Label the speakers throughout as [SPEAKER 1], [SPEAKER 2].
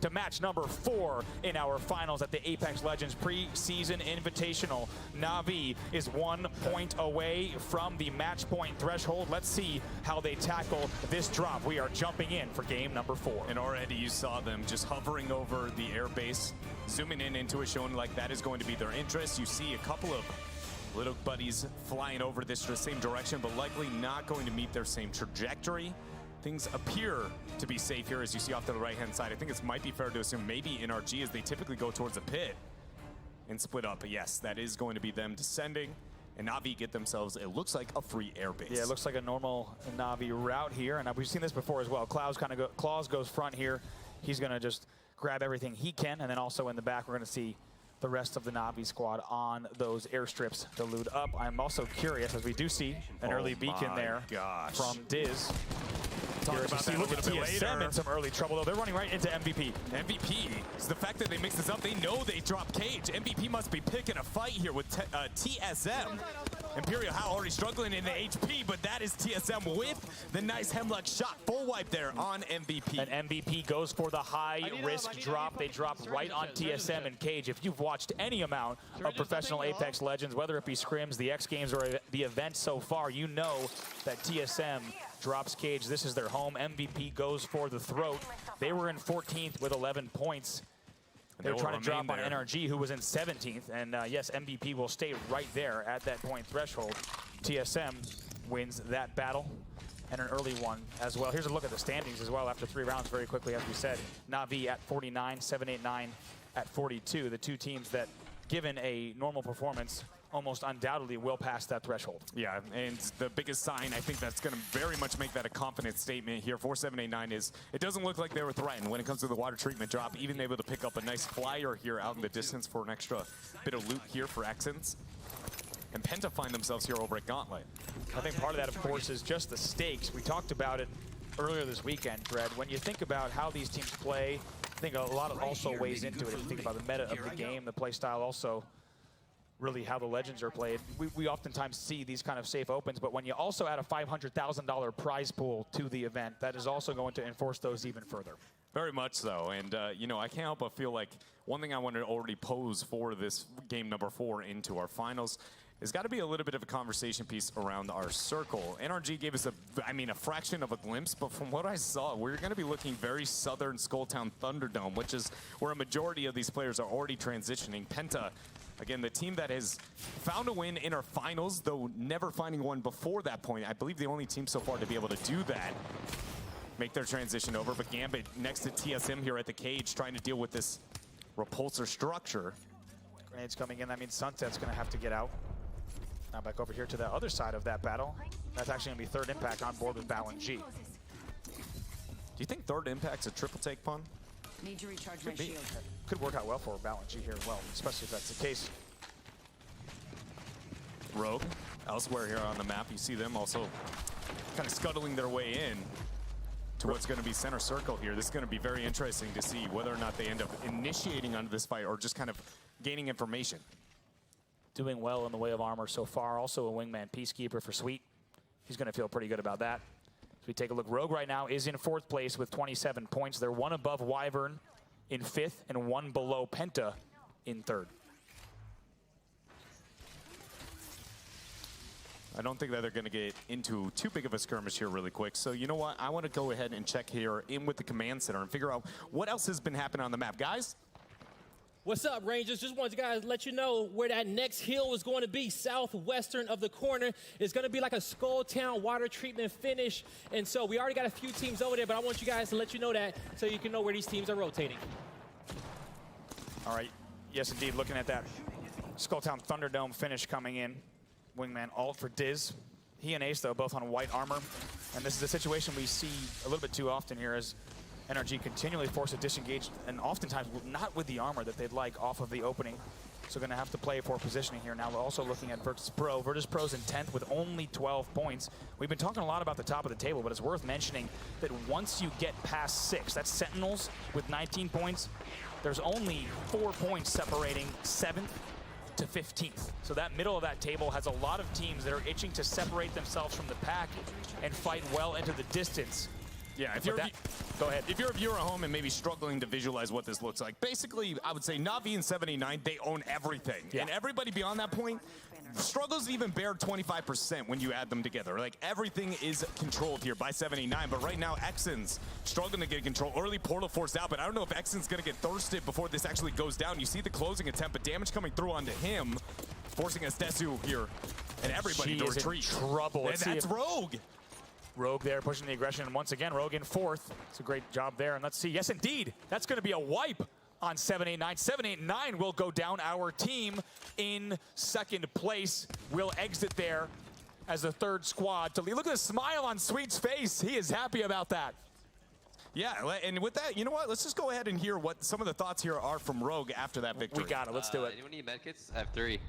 [SPEAKER 1] to match number 4 in our finals at the Apex Legends Preseason Invitational. Na'Vi is 1 point away from the match point threshold. Let's see how they tackle this drop. We are jumping in for game number 4.
[SPEAKER 2] And already you saw them just hovering over the airbase, zooming in into it, showing like that is going to be their interest. You see a couple of little buddies flying over the same direction, but likely not going to meet their same trajectory. Things appear to be safe here, as you see off to the right-hand side. I think it might be fair to assume maybe NRG, as they typically go towards the pit and split up. But yes, that is going to be them descending. And Na'Vi get themselves, it looks like, a free airbase.
[SPEAKER 1] Yeah, it looks like a normal Na'Vi route here. And we've seen this before as well. Claus goes front here. He's going to just grab everything he can. And then also in the back, we're going to see the rest of the Na'Vi squad on those airstrips to loot up. I'm also curious, as we do see an early beacon there from Diz.
[SPEAKER 2] Talk about that a little bit later.
[SPEAKER 1] In some early trouble, though. They're running right into MVP.
[SPEAKER 2] MVP, is the fact that they mix this up, they know they drop Cage. MVP must be picking a fight here with TSM. Imperial How already struggling in the HP, but that is TSM with the nice Hemlock shot. Full wipe there on MVP.
[SPEAKER 1] And MVP goes for the high-risk drop. They drop right on TSM and Cage. If you've watched any amount of professional Apex Legends, whether it be scrims, the X Games, or the event so far, you know that TSM drops Cage. This is their home. MVP goes for the throat. They were in 14th with 11 points. They were trying to drop on NRG, who was in 17th. And yes, MVP will stay right there at that point threshold. TSM wins that battle, and an early one as well. Here's a look at the standings as well after 3 rounds very quickly, as we said. Na'Vi at 49, 789 at 42. The two teams that, given a normal performance, almost undoubtedly will pass that threshold.
[SPEAKER 2] Yeah, and the biggest sign, I think that's going to very much make that a confident statement here for 789 is it doesn't look like they were threatened when it comes to the water treatment drop, even able to pick up a nice flyer here out in the distance for an extra bit of loot here for Accents. And Penta find themselves here over at Gauntlet.
[SPEAKER 1] I think part of that, of course, is just the stakes. We talked about it earlier this weekend, Dred. When you think about how these teams play, I think a lot of also weighs into it. If you think about the meta of the game, the play style, also really how the Legends are played. We oftentimes see these kind of safe opens, but when you also add a $500,000 prize pool to the event, that is also going to enforce those even further.
[SPEAKER 2] Very much so, and you know, I can't help but feel like one thing I want to already pose for this game number 4 into our finals has got to be a little bit of a conversation piece around our circle. NRG gave us a fraction of a glimpse, but from what I saw, we're going to be looking very southern Skulltown Thunderdome, which is where a majority of these players are already transitioning. Penta, again, the team that has found a win in our finals, though never finding one before that point. I believe the only team so far to be able to do that, make their transition over. But Gambit next to TSM here at the cage, trying to deal with this repulsor structure.
[SPEAKER 1] Grenades coming in, that means Sunset's going to have to get out. Now back over here to the other side of that battle. That's actually going to be Third Impact on board with Balin G.
[SPEAKER 2] Do you think Third Impact's a triple take pun?
[SPEAKER 3] Need to recharge my shield.
[SPEAKER 1] Could work out well for Balin G here as well, especially if that's the case.
[SPEAKER 2] Rogue, elsewhere here on the map, you see them also kind of scuttling their way in to what's going to be center circle here. This is going to be very interesting to see whether or not they end up initiating onto this fight or just kind of gaining information.
[SPEAKER 1] Doing well in the way of armor so far. Also a wingman peacekeeper for Sweet. He's going to feel pretty good about that. As we take a look, Rogue right now is in 4th place with 27 points. They're 1 above Wyvern in 5th and 1 below Penta in 3rd.
[SPEAKER 2] I don't think that they're going to get into too big of a skirmish here really quick. So you know what? I want to go ahead and check here in with the command center and figure out what else has been happening on the map. Guys?
[SPEAKER 4] What's up, Rangers? Just wanted to guys let you know where that next hill is going to be. Southwestern of the corner. It's going to be like a Skulltown water treatment finish. And so we already got a few teams over there, but I want you guys to let you know that so you can know where these teams are rotating.
[SPEAKER 1] All right. Yes, indeed. Looking at that Skulltown Thunderdome finish coming in. Wingman ult for Diz. He and Ace, though, both on white armor. And this is a situation we see a little bit too often here as NRG continually forced to disengage, and oftentimes not with the armor that they'd like off of the opening. So going to have to play for positioning here. Now we're also looking at Virtus Pro. Virtus Pro's in 10th with only 12 points. We've been talking a lot about the top of the table, but it's worth mentioning that once you get past 6, that's Sentinels with 19 points, there's only 4 points separating 7th to 15th. So that middle of that table has a lot of teams that are itching to separate themselves from the pack and fight well into the distance.
[SPEAKER 2] Yeah, if you're
[SPEAKER 1] go ahead.
[SPEAKER 2] If you're a viewer at home and maybe struggling to visualize what this looks like, basically, I would say Na'Vi and 789, they own everything.
[SPEAKER 1] Yeah.
[SPEAKER 2] And everybody beyond that point struggles to even bear 25% when you add them together. Like, everything is controlled here by 789, but right now, Exon's struggling to get control. Early portal forced out, but I don't know if Exon's going to get thirsted before this actually goes down. You see the closing attempt, but damage coming through onto him, forcing Estesu here, and everybody to retreat.
[SPEAKER 1] She is in trouble.
[SPEAKER 2] And that's Rogue.
[SPEAKER 1] Rogue there pushing the aggression, and once again, Rogue in fourth. It's a great job there, and let's see. Yes, indeed, that's going to be a wipe on 789. 789 will go down. Our team in second place will exit there as the third squad to lead. Look at the smile on Sweet's face. He is happy about that.
[SPEAKER 2] Yeah, and with that, you know what? Let's just go ahead and hear what some of the thoughts here are from Rogue after that victory.
[SPEAKER 1] We got it. Let's do it.
[SPEAKER 5] Anyone need medkits? I have 3.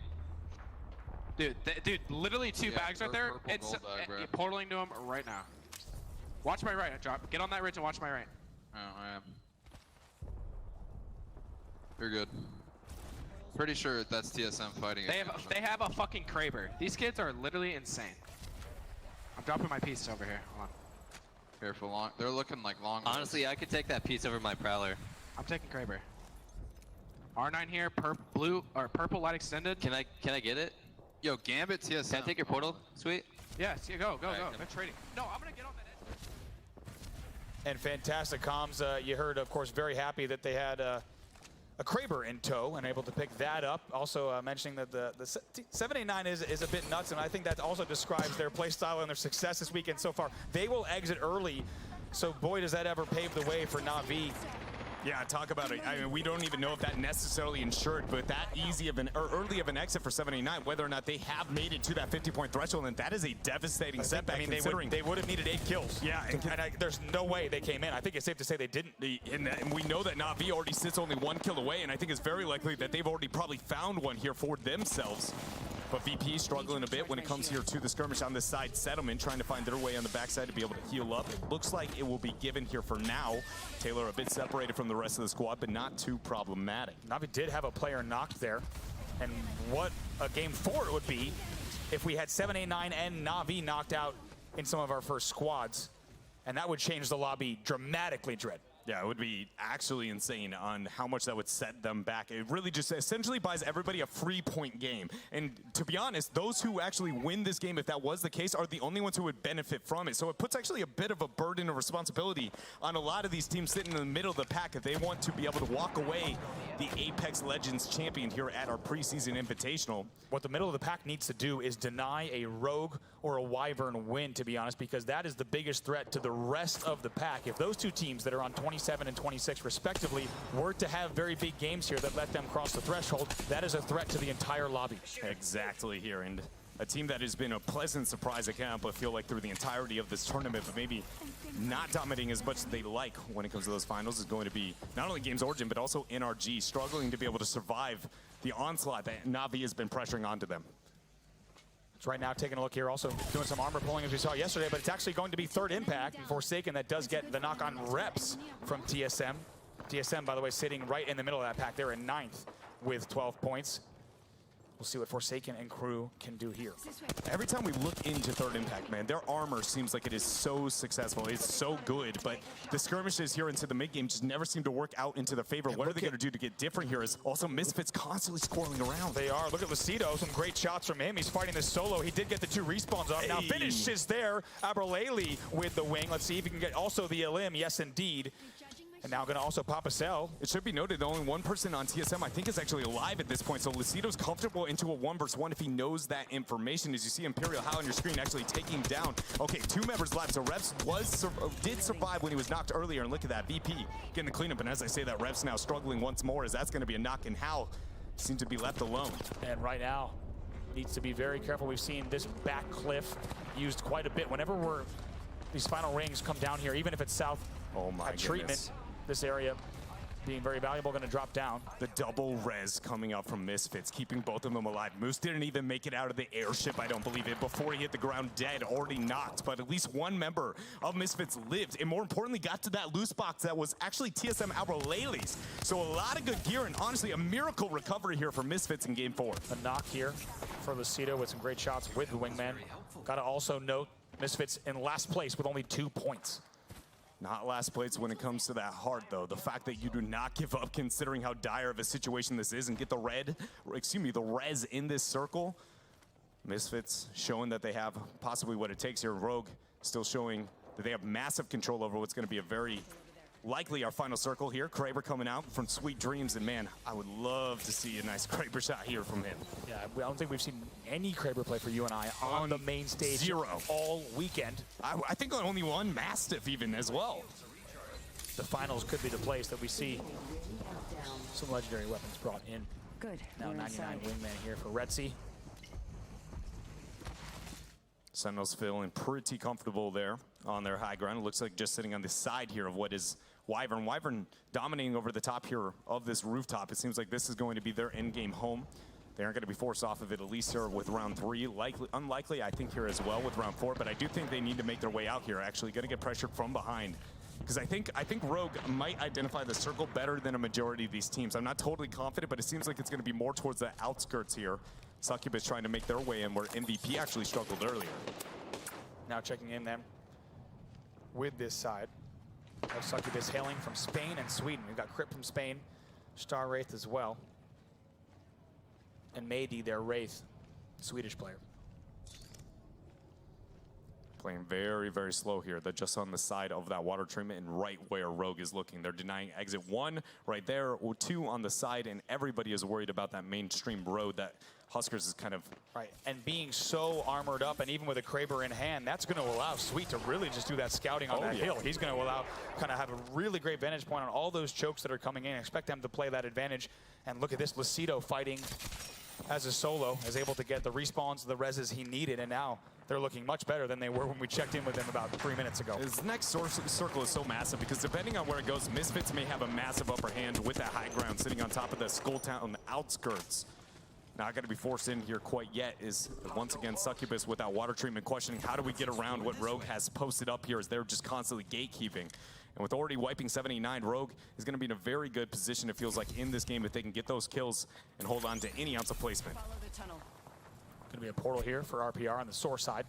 [SPEAKER 6] Dude, literally 2 bags right there. It's portaling to him right now. Watch my right. Drop. Get on that ridge and watch my right.
[SPEAKER 5] Oh, I am. You're good. Pretty sure that's TSM fighting.
[SPEAKER 6] They have a fucking Kraber. These kids are literally insane. I'm dropping my piece over here. Hold on.
[SPEAKER 5] Careful, long. They're looking like long.
[SPEAKER 7] Honestly, I could take that piece over my Prowler.
[SPEAKER 6] I'm taking Kraber. R9 here, purple light extended.
[SPEAKER 7] Can I get it?
[SPEAKER 5] Yo, Gambit TSM.
[SPEAKER 7] Can I take your portal? Sweet.
[SPEAKER 6] Yes, yeah, go.
[SPEAKER 5] Right,
[SPEAKER 6] They're trading. No, I'm gonna get on that edge.
[SPEAKER 1] And fantastic comms. You heard, of course, very happy that they had a Kraber in tow and able to pick that up. Also mentioning that the 789 is a bit nuts, and I think that also describes their play style and their success this weekend so far. They will exit early, so boy, does that ever pave the way for Na'Vi.
[SPEAKER 2] Yeah, talk about it. I mean, we don't even know if that necessarily ensured, but that easy of or early of an exit for 789, whether or not they have made it to that 50-point threshold, and that is a devastating setback.
[SPEAKER 1] I mean, they would have needed 8 kills.
[SPEAKER 2] Yeah,
[SPEAKER 1] and there's no way they came in. I think it's safe to say they didn't.
[SPEAKER 2] And we know that Na'Vi already sits only 1 kill away, and I think it's very likely that they've already probably found one here for themselves. But VP struggling a bit when it comes here to the skirmish on this side. Settlement trying to find their way on the backside to be able to heal up. It looks like it will be given here for now. Taylor a bit separated from the rest of the squad, but not too problematic.
[SPEAKER 1] Na'Vi did have a player knocked there. And what a game 4 it would be if we had 789 and Na'Vi knocked out in some of our first squads. And that would change the lobby dramatically, Dread.
[SPEAKER 2] Yeah, it would be actually insane on how much that would set them back. It really just essentially buys everybody a free point game. And to be honest, those who actually win this game, if that was the case, are the only ones who would benefit from it. So it puts actually a bit of a burden of responsibility on a lot of these teams sitting in the middle of the pack if they want to be able to walk away the Apex Legends champion here at our preseason invitational.
[SPEAKER 1] What the middle of the pack needs to do is deny a Rogue or a Wyvern win, to be honest, because that is the biggest threat to the rest of the pack. If those two teams that are on 27 and 26 respectively were to have very big games here that let them cross the threshold, that is a threat to the entire lobby.
[SPEAKER 2] Exactly here, and a team that has been a pleasant surprise, I can't help but feel like through the entirety of this tournament, but maybe not dominating as much as they like when it comes to those finals, is going to be not only Games Origin, but also NRG, struggling to be able to survive the onslaught that Na'Vi has been pressuring onto them.
[SPEAKER 1] It's right now taking a look here, also doing some armor pulling as we saw yesterday, but it's actually going to be third impact. Forsaken that does get the knock on reps from TSM. TSM, by the way, sitting right in the middle of that pack. They're in 9th with 12 points. We'll see what Forsaken and crew can do here.
[SPEAKER 2] Every time we look into third impact, man, their armor seems like it is so successful. It's so good, but the skirmishes here into the mid game just never seem to work out into their favor. What are they going to do to get different here? Is also Misfits constantly squirreling around.
[SPEAKER 1] They are. Look at Lucido. Some great shots from him. He's fighting this solo. He did get the 2 respawns off. Now finishes there. Abraleli with the wing. Let's see if he can get also the elim. Yes, indeed. And now going to also pop a cell.
[SPEAKER 2] It should be noted that only one person on TSM, I think, is actually alive at this point. So Lucido's comfortable into a 1 versus 1 if he knows that information. As you see Imperial Hal on your screen actually taking down. Okay, 2 members left. So Reps did survive when he was knocked earlier. And look at that, VP getting the cleanup. And as I say that, Reps now struggling once more, as that's going to be a knock. And Hal seems to be left alone.
[SPEAKER 1] And right now, needs to be very careful. We've seen this back cliff used quite a bit. Whenever these final rings come down here, even if it's south treatment, this area being very valuable, going to drop down.
[SPEAKER 2] The double res coming up from Misfits, keeping both of them alive. Moose didn't even make it out of the airship, I don't believe it, before he hit the ground dead, already knocked. But at least one member of Misfits lived, and more importantly, got to that loose box that was actually TSM Abraleli's. So a lot of good gear, and honestly, a miracle recovery here for Misfits in Game 4.
[SPEAKER 1] A knock here for Lucido with some great shots with the wingman. Got to also note, Misfits in last place with only 2 points.
[SPEAKER 2] Not last place when it comes to that heart, though. The fact that you do not give up considering how dire of a situation this is and get the res in this circle. Misfits showing that they have possibly what it takes here. Rogue still showing that they have massive control over what's going to be a very likely our final circle here. Kraber coming out from Sweet Dreams, and man, I would love to see a nice Kraber shot here from him.
[SPEAKER 1] Yeah, I don't think we've seen any Kraber play for you and I on the main stage all weekend.
[SPEAKER 2] I think only one Mastiff even as well.
[SPEAKER 1] The finals could be the place that we see some legendary weapons brought in.
[SPEAKER 3] Good.
[SPEAKER 1] Now 99 wingman here for Retzi.
[SPEAKER 2] Sentinels feeling pretty comfortable there on their high ground. It looks like just sitting on the side here of what is Wyvern. Wyvern dominating over the top here of this rooftop. It seems like this is going to be their in-game home. They aren't going to be forced off of it, at least here with round 3. Unlikely, I think, here as well with round 4, but I do think they need to make their way out here, actually. Going to get pressured from behind. Because I think Rogue might identify the circle better than a majority of these teams. I'm not totally confident, but it seems like it's going to be more towards the outskirts here. Succubus trying to make their way in where MVP actually struggled earlier.
[SPEAKER 1] Now checking in then with this side of Succubus hailing from Spain and Sweden. We've got Crypt from Spain, Star Wraith as well, and Mady, their Wraith, Swedish player.
[SPEAKER 2] Playing very, very slow here. They're just on the side of that water treatment and right where Rogue is looking. They're denying exit 1 right there, or 2 on the side, and everybody is worried about that mainstream road that Huskers is kind of...
[SPEAKER 1] Right, and being so armored up, and even with a Kraber in hand, that's going to allow Sweet to really just do that scouting on that hill. He's going to allow, kind of have a really great vantage point on all those chokes that are coming in. I expect them to play that advantage. And look at this, Lucido fighting as a solo, is able to get the respawns, the reses he needed, and now they're looking much better than they were when we checked in with them about 3 minutes ago.
[SPEAKER 2] His next circle is so massive because depending on where it goes, Misfits may have a massive upper hand with that high ground sitting on top of the Skull Town outskirts. Not going to be forced in here quite yet is, once again, Succubus with that water treatment questioning how do we get around what Rogue has posted up here as they're just constantly gatekeeping. And with already wiping 79, Rogue is going to be in a very good position, it feels like, in this game if they can get those kills and hold on to any ounce of placement.
[SPEAKER 3] Follow the tunnel.
[SPEAKER 1] Going to be a portal here for RPR on the source side.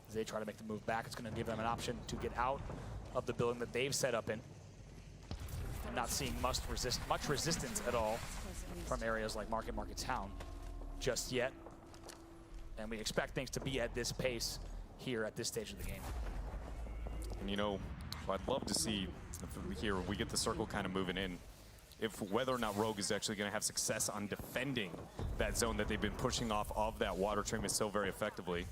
[SPEAKER 1] As they try to make the move back, it's going to give them an option to get out of the building that they've set up in. And not seeing much resistance at all from areas like Market Town just yet. And we expect things to be at this pace here at this stage of the game.
[SPEAKER 2] And you know, I'd love to see if here we get the circle kind of moving in. If whether or not Rogue is actually going to have success on defending that zone that they've been pushing off of that water treatment so very effectively.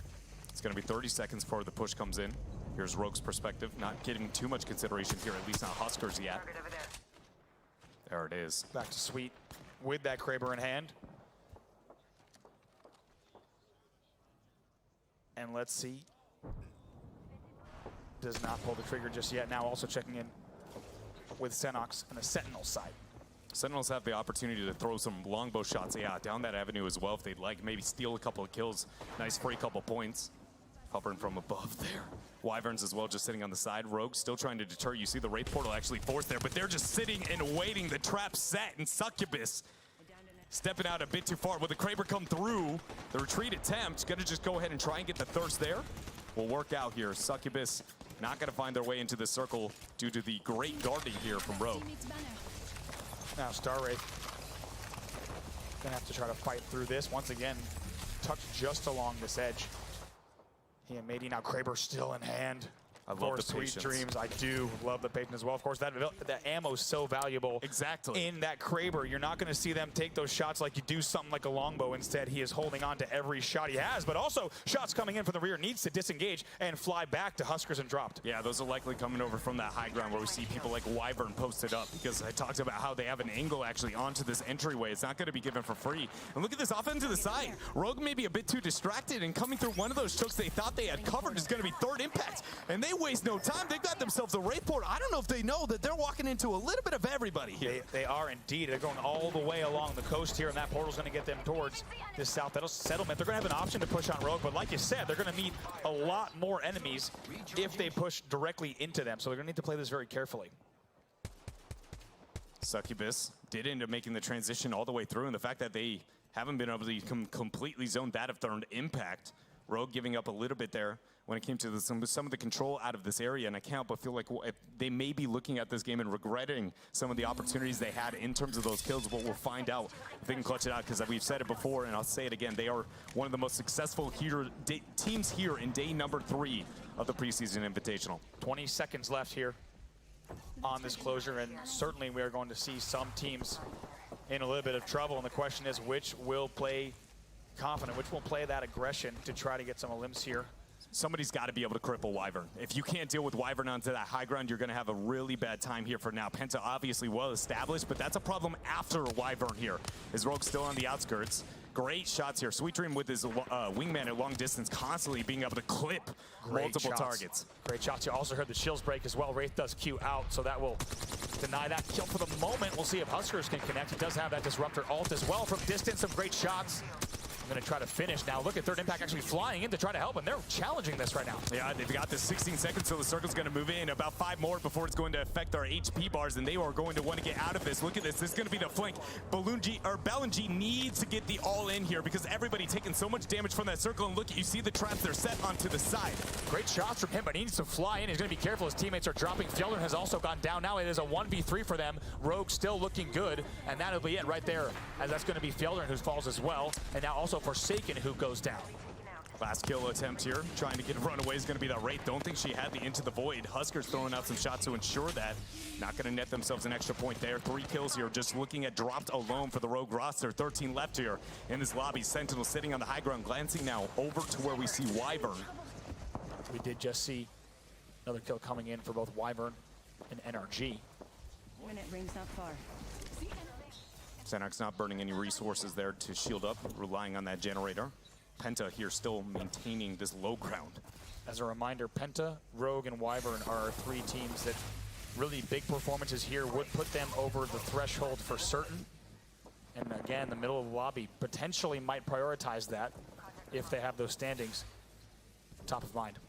[SPEAKER 2] It's going to be 30 seconds before the push comes in. Here's Rogue's perspective, not getting too much consideration here, at least not Huskers yet. There it is.
[SPEAKER 1] Back to Sweet with that Kraber in hand. And let's see. Does not pull the trigger just yet. Now also checking in with Senox on the Sentinel side.
[SPEAKER 2] Sentinels have the opportunity to throw some longbow shots, down that avenue as well if they'd like. Maybe steal a couple of kills. Nice free couple points. Hovering from above there. Wyverns as well, just sitting on the side. Rogue still trying to deter. You see the Wraith portal actually forced there, but they're just sitting and waiting. The trap set, and Succubus stepping out a bit too far. Will the Kraber come through? The retreat attempt, gonna just go ahead and try and get the thirst there. Will work out here. Succubus not gonna find their way into the circle due to the great guarding here from Rogue.
[SPEAKER 1] Now Star Wraith gonna have to try to fight through this. Once again, tucked just along this edge. He and Mady, now Kraber still in hand.
[SPEAKER 2] I love the
[SPEAKER 1] Sweet
[SPEAKER 2] patience.
[SPEAKER 1] Dreams. I do love the patience as well. Of course, that ammo is so valuable.
[SPEAKER 2] Exactly.
[SPEAKER 1] In that Kraber, you're not going to see them take those shots like you do something like a longbow. Instead, he is holding on to every shot he has, but also shots coming in from the rear, needs to disengage and fly back to Huskers and dropped.
[SPEAKER 2] Yeah, those are likely coming over from that high ground where we see people like Wyvern posted up, because I talked about how they have an angle actually onto this entryway. It's not going to be given for free. And look at this off into the side. Rogue may be a bit too distracted, and coming through one of those chokes they thought they had covered is going to be third impact. And they waste no time. They've got themselves a Wraith port. I don't know if they know that they're walking into a little bit of everybody here.
[SPEAKER 1] They are indeed. They're going all the way along the coast here, and that portal's going to get them towards this south settlement. They're going to have an option to push on Rogue, but like you said, they're going to meet a lot more enemies if they push directly into them. So they're going to need to play this very carefully.
[SPEAKER 2] Succubus did end up making the transition all the way through, and the fact that they haven't been able to completely zone that of third impact. Rogue giving up a little bit there when it came to some of the control out of this area, and I can't but feel like they may be looking at this game and regretting some of the opportunities they had in terms of those kills, but we'll find out if they can clutch it out, because we've said it before, and I'll say it again, they are one of the most successful teams here in day number 3 of the preseason invitational.
[SPEAKER 1] 20 seconds left here on this closure, and certainly we are going to see some teams in a little bit of trouble, and the question is which will play confident, which will play that aggression to try to get some limbs here.
[SPEAKER 2] Somebody's got to be able to cripple Wyvern. If you can't deal with Wyvern onto that high ground, you're going to have a really bad time here for now. Penta obviously well established, but that's a problem after Wyvern here. Is Rogue still on the outskirts? Great shots here. Sweet Dream with his wingman at long distance, constantly being able to clip multiple targets.
[SPEAKER 1] Great shots. You also heard the shields break as well. Wraith does Q out, so that will deny that kill for the moment. We'll see if Huskers can connect. He does have that Disruptor ult as well from distance. Some great shots. Going to try to finish now. Look at Third Impact actually flying in to try to help him. They're challenging this right now.
[SPEAKER 2] Yeah, they've got this 16 seconds, so the circle's going to move in. About 5 more before it's going to affect our HP bars, and they are going to want to get out of this. Look at this. This is going to be the flank. Balloon-G needs to get the all in here because everybody taking so much damage from that circle. And look, you see the traps they're set onto the side.
[SPEAKER 1] Great shots from him, but he needs to fly in. He's going to be careful. His teammates are dropping. Fjellner has also gone down. Now it is a 1v3 for them. Rogue still looking good, and that'll be it right there, as that's going to be Fjellner who falls as well. And now also Forsaken who goes down.
[SPEAKER 2] Last kill attempt here, trying to get a runaway is going to be that Wraith. Don't think she had the Into the Void. Huskers throwing out some shots to ensure that. Not going to net themselves an extra point there. 3 kills here, just looking at dropped alone for the Rogue roster. 13 left here in this lobby. Sentinel sitting on the high ground, glancing now over to where we see Wyvern.
[SPEAKER 1] We did just see another kill coming in for both Wyvern and NRG.
[SPEAKER 3] Minute rings not far.
[SPEAKER 2] Xenox not burning any resources there to shield up, relying on that generator. Penta here still maintaining this low ground.
[SPEAKER 1] As a reminder, Penta, Rogue, and Wyvern are 3 teams that really big performances here would put them over the threshold for certain. And again, the middle of the lobby potentially might prioritize that if they have those standings top of mind.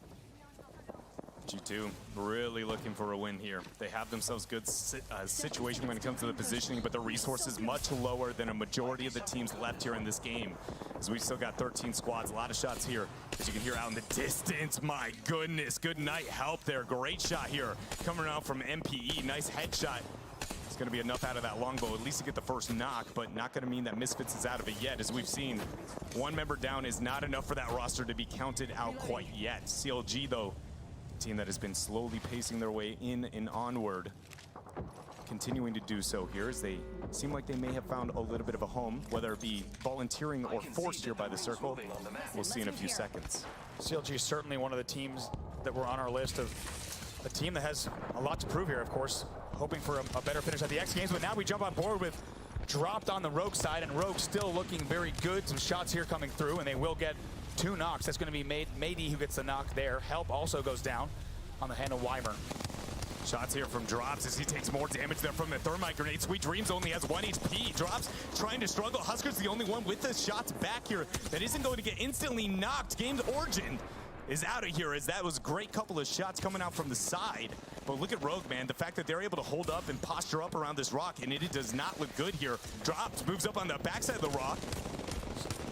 [SPEAKER 2] G2 really looking for a win here. They have themselves good situation when it comes to the positioning, but the resources much lower than a majority of the teams left here in this game. As we've still got 13 squads, a lot of shots here. As you can hear out in the distance, my goodness, good night help there. Great shot here coming out from MPE, nice headshot. It's gonna be enough out of that longbow, at least to get the first knock, but not gonna mean that Misfits is out of it yet. As we've seen, 1 member down is not enough for that roster to be counted out quite yet. CLG though, team that has been slowly pacing their way in and onward, continuing to do so here as they seem like they may have found a little bit of a home, whether it be volunteering or forced here by the circle. We'll see in a few seconds.
[SPEAKER 1] CLG is certainly one of the teams that were on our list of a team that has a lot to prove here, of course, hoping for a better finish at the X Games, but now we jump on board with dropped on the Rogue side, and Rogue still looking very good. Some shots here coming through, and they will get 2 knocks. That's going to be Mady who gets the knock there. Help also goes down on the hand of Wyvern.
[SPEAKER 2] Shots here from Drops as he takes more damage there from the Thermite Grenade. Sweet Dreams only has 1 HP. Drops trying to struggle. Husker's the only one with the shots back here that isn't going to get instantly knocked. Game's Origin is out of here as that was a great couple of shots coming out from the side. But look at Rogue, man. The fact that they're able to hold up and posture up around this rock, and it does not look good here. Drops moves up on the backside of the rock.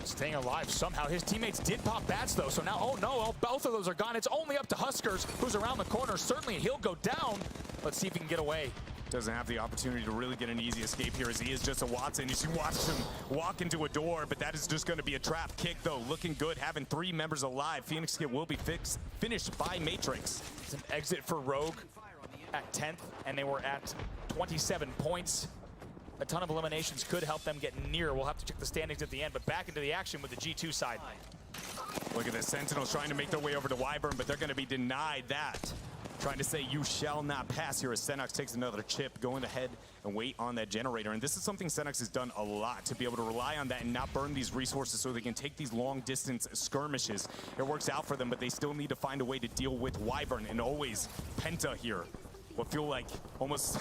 [SPEAKER 1] Staying alive somehow. His teammates did pop bats though, so now, oh no, both of those are gone. It's only up to Huskers, who's around the corner. Certainly he'll go down. Let's see if he can get away.
[SPEAKER 2] Doesn't have the opportunity to really get an easy escape here as he is just a Watson. You should watch him walk into a door, but that is just going to be a trap kick though. Looking good, having 3 members alive. Phoenix Kit will be finished by Matrix.
[SPEAKER 1] It's an exit for Rogue at 10th, and they were at 27 points. A ton of eliminations could help them get near. We'll have to check the standings at the end, but back into the action with the G2 side.
[SPEAKER 2] Look at the Sentinels trying to make their way over to Wyvern, but they're going to be denied that. Trying to say you shall not pass here as Xenox takes another chip, going ahead and wait on that generator. And this is something Xenox has done a lot, to be able to rely on that and not burn these resources so they can take these long distance skirmishes. It works out for them, but they still need to find a way to deal with Wyvern, and always Penta here. What feel like almost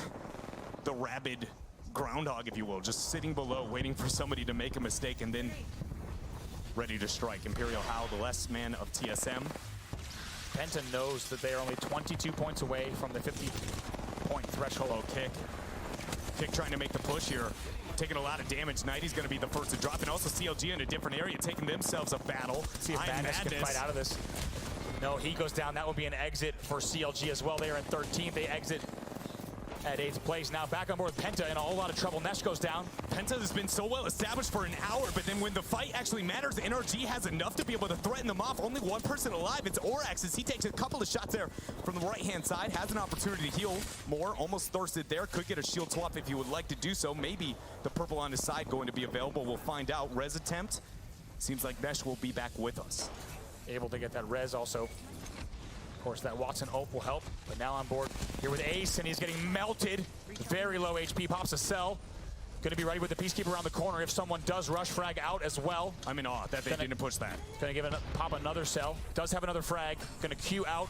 [SPEAKER 2] the rabid groundhog, if you will, just sitting below, waiting for somebody to make a mistake and then ready to strike. Imperial Howl, the last man of TSM.
[SPEAKER 1] Penta knows that they are only 22 points away from the 50-point threshold.
[SPEAKER 2] Oh, kick. Kick trying to make the push here. Taking a lot of damage. Nighty's going to be the first to drop, and also CLG in a different area, taking themselves a battle.
[SPEAKER 1] See if Madness can fight out of this. No, he goes down. That would be an exit for CLG as well. They are in 13th. They exit at 8th place. Now back on board with Penta in a whole lot of trouble. Nesh goes down.
[SPEAKER 2] Penta has been so well established for an hour, but then when the fight actually matters, NRG has enough to be able to threaten them off. Only one person alive. It's Orax as he takes a couple of shots there from the right-hand side. Has an opportunity to heal more. Almost thirsted there. Could get a shield swap if he would like to do so. Maybe the purple on his side going to be available. We'll find out. Res attempt. Seems like Nesh will be back with us.
[SPEAKER 1] Able to get that res also. Of course, that Watson ult will help, but now on board here with Ace, and he's getting melted. Very low HP, pops a cell. Going to be ready with the Peacekeeper around the corner if someone does rush frag out as well.
[SPEAKER 2] I'm in awe that they didn't push that.
[SPEAKER 1] Going to pop another cell. Does have another frag. Going to queue out.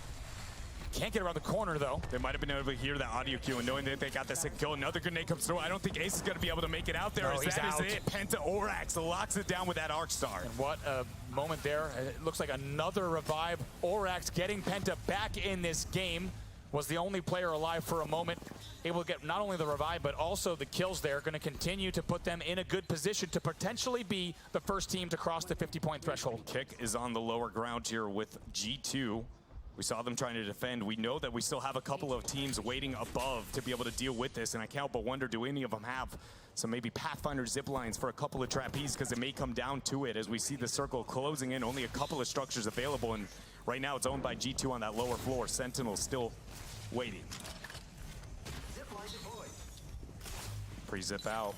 [SPEAKER 1] Can't get around the corner, though.
[SPEAKER 2] They might have been able to hear that audio cue and knowing that they got the second kill. Another grenade comes through. I don't think Ace is going to be able to make it out there.
[SPEAKER 1] No, he's out.
[SPEAKER 2] That is it. Penta Orax locks it down with that Arc Star.
[SPEAKER 1] And what a moment there. It looks like another revive. Orax getting Penta back in this game. Was the only player alive for a moment. Able to get not only the revive, but also the kills there. Going to continue to put them in a good position to potentially be the first team to cross the 50-point threshold.
[SPEAKER 2] Kick is on the lower ground here with G2. We saw them trying to defend. We know that we still have a couple of teams waiting above to be able to deal with this, and I can't but wonder, do any of them have some maybe Pathfinder zip lines for a couple of trapeze, because it may come down to it as we see the circle closing in. Only a couple of structures available, and right now it's owned by G2 on that lower floor. Sentinel still waiting. Pre-zip out.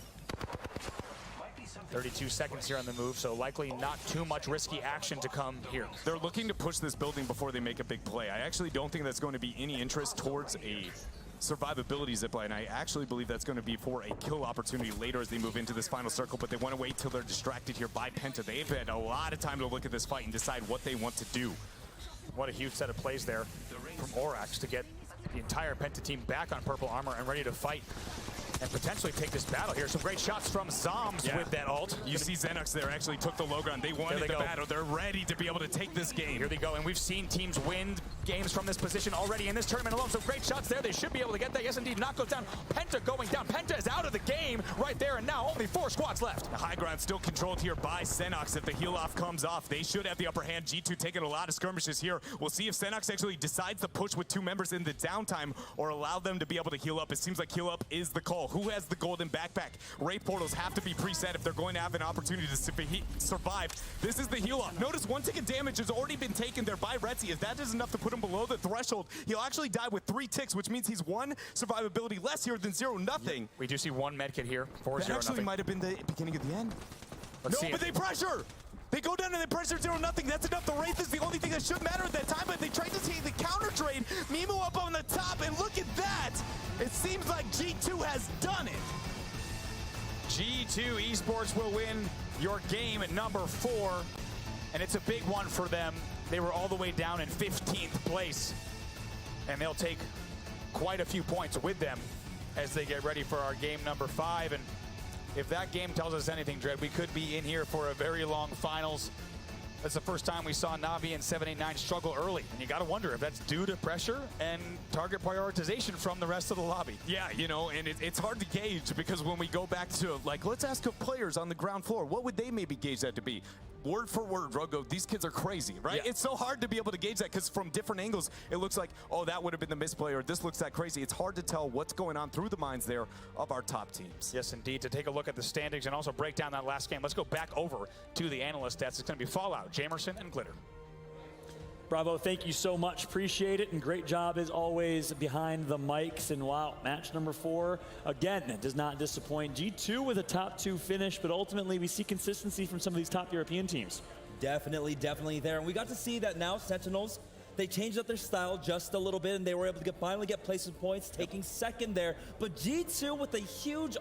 [SPEAKER 1] 32 seconds here on the move, so likely not too much risky action to come here.
[SPEAKER 2] They're looking to push this building before they make a big play. I actually don't think that's going to be any interest towards a survivability zipline. I actually believe that's going to be for a kill opportunity later as they move into this final circle, but they want to wait till they're distracted here by Penta. They've had a lot of time to look at this fight and decide what they want to do.
[SPEAKER 1] What a huge set of plays there from Orax to get the entire Penta team back on purple armor and ready to fight and potentially take this battle here. Some great shots from Zombs with that ult.
[SPEAKER 2] You see Xenox there actually took the low ground. They wanted the battle. They're ready to be able to take this game.
[SPEAKER 1] Here they go, and we've seen teams win games from this position already in this tournament alone. Some great shots there. They should be able to get that. Yes, indeed. Knock goes down. Penta going down. Penta is out of the game right there, and now only 4 squads left.
[SPEAKER 2] The high ground still controlled here by Xenox. If the heal off comes off, they should have the upper hand. G2 taking a lot of skirmishes here. We'll see if Xenox actually decides to push with 2 members in the downtime or allow them to be able to heal up. It seems like heal up is the call. Who has the golden backpack? Wraith portals have to be preset if they're going to have an opportunity to survive. This is the heal up. Notice 1 tick of damage has already been taken there by Retzi. If that is enough to put him below the threshold, he'll actually die with 3 ticks, which means he's 1 survivability less here than 0-0.
[SPEAKER 1] We do see 1 medkit here for 0-0.
[SPEAKER 2] That actually might have been the beginning of the end.
[SPEAKER 1] Let's see
[SPEAKER 2] but they pressure! They go down and they pressure 0-0. That's enough. The Wraith is the only thing that should matter at that time, but they tried to take the counter trade. Mimo up on the top, and look at that! It seems like G2 has done it.
[SPEAKER 1] G2 Esports will win your game at number 4, and it's a big one for them. They were all the way down in 15th place, and they'll take quite a few points with them as they get ready for our game number 5. And if that game tells us anything, Dread, we could be in here for a very long finals. That's the first time we saw Navi and 789 struggle early, and you got to wonder if that's due to pressure and target prioritization from the rest of the lobby.
[SPEAKER 2] Yeah, you know, and it's hard to gauge because when we go back to, like, let's ask the players on the ground floor, what would they maybe gauge that to be? Word for word, Rogo, these kids are crazy, right?
[SPEAKER 1] Yeah.
[SPEAKER 2] It's so hard to be able to gauge that because from different angles, it looks like, oh, that would have been the misplay, or this looks that crazy. It's hard to tell what's going on through the minds there of our top teams.
[SPEAKER 1] Yes, indeed. To take a look at the standings and also break down that last game, let's go back over to the analyst stats. It's going to be Fallout, Jamerson, and Glitter.
[SPEAKER 8] Bravo, thank you so much. Appreciate it, and great job as always behind the mics. And wow, match number 4, again, it does not disappoint. G2 with a top 2 finish, but ultimately we see consistency from some of these top European teams.
[SPEAKER 9] Definitely there. And we got to see that now Sentinels, they changed up their style just a little bit, and they were able to finally get placement points, taking second there. But G2 with a huge